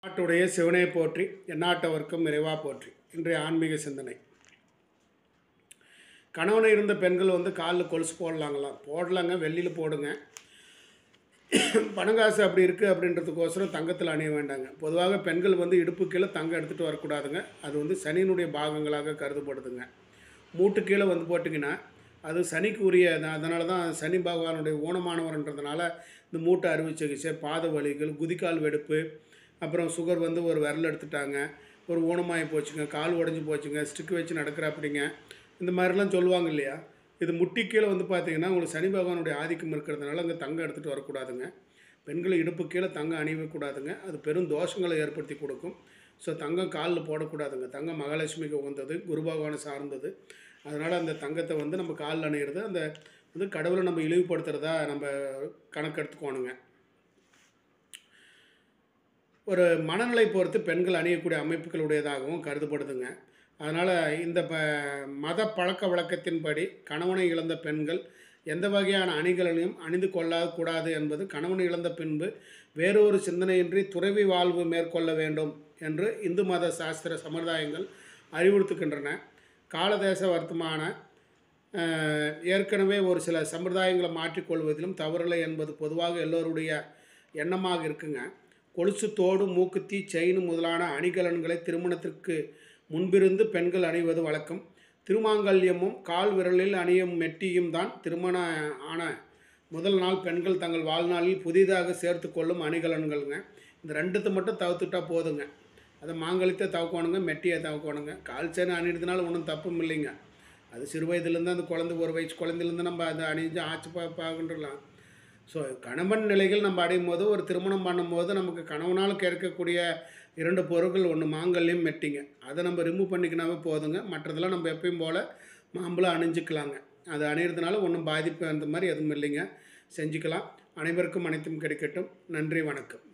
நாட்டுடைய சிவனை போற்றி எந்நாட்டவர்க்கும் இறைவா போற்றி. இன்றைய ஆன்மீக சிந்தனை. கணவனை இருந்த பெண்கள் காலில் கொலுசு போடலாங்களாம். போடலாங்க, வெள்ளியில் போடுங்க. பணங்காசு அப்படி இருக்குது அப்படின்றதுக்கோசரம் தங்கத்தில் அணிய வேண்டாங்க. பொதுவாக பெண்கள் இடுப்பு கீழே தங்கம் எடுத்துகிட்டு வரக்கூடாதுங்க. அது சனியினுடைய பாகங்களாக கருதப்படுதுங்க. மூட்டு கீழே போட்டிங்கன்னா அது சனிக்கு உரிய. அதனால தான் சனி பகவானுடைய ஊனமானவர்ன்றதுனால இந்த மூட்டை அறுவை சிகிச்சை, பாத வலிகள், குதிக்கால் வெடிப்பு, அப்புறம் சுகர் ஒரு விரல் எடுத்துட்டாங்க, ஒரு ஊனமாகி போச்சுங்க, கால் உடஞ்சி போச்சுங்க, ஸ்டிக் வச்சு நடக்கிற அப்படிங்க, இந்த மாதிரிலாம் சொல்லுவாங்க இல்லையா. இது முட்டி கீழே பார்த்தீங்கன்னா உங்களுக்கு சனி பகவானுடைய ஆதிக்கம் இருக்கிறதுனால அங்கே தங்கம் எடுத்துகிட்டு வரக்கூடாதுங்க. பெண்களை இடுப்பு கீழே தங்கம் அணியக்கூடாதுங்க. அது பெரும் தோஷங்களை ஏற்படுத்தி கொடுக்கும். ஸோ தங்கம் காலில் போடக்கூடாதுங்க. தங்கம் மகாலட்சுமிக்கு உகந்தது, குரு பகவானை சார்ந்தது. அதனால் அந்த தங்கத்தை நம்ம காலில் அணியிறது அந்த கடவுளை நம்ம இழிவுபடுத்துகிறதா நம்ம கணக்கெடுத்துக்கோணுங்க. ஒரு மனநிலை பொறுத்து பெண்கள் அணியக்கூடிய அமைப்புகளுடையதாகவும் கருதப்படுதுங்க. அதனால் இந்த மத பழக்க வழக்கத்தின்படி கணவனை இழந்த பெண்கள் எந்த வகையான அணிகளையும் அணிந்து கொள்ளக்கூடாது என்பது கணவனை இழந்த பின்பு வேறொரு சிந்தனையின்றி துறவி வாழ்வு மேற்கொள்ள வேண்டும் என்று இந்து மத சாஸ்திர சம்பிரதாயங்கள் அறிவுறுத்துகின்றன. காலதேச வர்த்தமான ஏற்கனவே ஒரு சில சம்பிரதாயங்களை மாற்றிக்கொள்வதிலும் தவறில்லை என்பது பொதுவாக எல்லோருடைய எண்ணமாக இருக்குங்க. கொலுசு, தோடு, மூக்குத்தி, செயின் முதலான அணிகலன்களை திருமணத்திற்கு முன்பிருந்து பெண்கள் அணிவது வழக்கம். திருமாங்கல்யமும் கால் விரலில் அணியும் மெட்டியும் தான் திருமண ஆன முதல் நாள் பெண்கள் தங்கள் வாழ்நாளில் புதிதாக சேர்த்து கொள்ளும் அணிகலன்கள்ங்க. இந்த ரெண்டுத்தை மட்டும் தவிர்த்துட்டா போதுங்க. அதை மாங்கல்யத்தை தவிர்க்கணுங்க, மெட்டியை தவிர்க்கணுங்க. கால் செயின் அணிகிறதுனால ஒன்றும் தப்பும் இல்லைங்க. அது சிறு வயதுலேருந்து அந்த குழந்தை, ஒரு வயசு குழந்தையிலேருந்து நம்ம அதை அணிஞ்சு ஆச்சு பார்க்கின்றலாம். ஸோ கணவன் நிலைகள் நம்ம அடையும் போது, ஒரு திருமணம் பண்ணும்போது நமக்கு கணவனால் கிடைக்கக்கூடிய 2 பொருட்கள், ஒன்று மாங்கல்யம், மெட்டிங்க. அதை நம்ம ரிமூவ் பண்ணிக்கினாவே போதுங்க. மற்றதெல்லாம் நம்ம எப்பயும் போல் மாம்பழம் அணிஞ்சிக்கலாங்க. அது அணிகிறதுனால ஒன்றும் பாதிப்பு அந்த மாதிரி எதுவும் இல்லைங்க. செஞ்சுக்கலாம். அனைவருக்கும் அனைத்தும் கிடைக்கட்டும். நன்றி, வணக்கம்.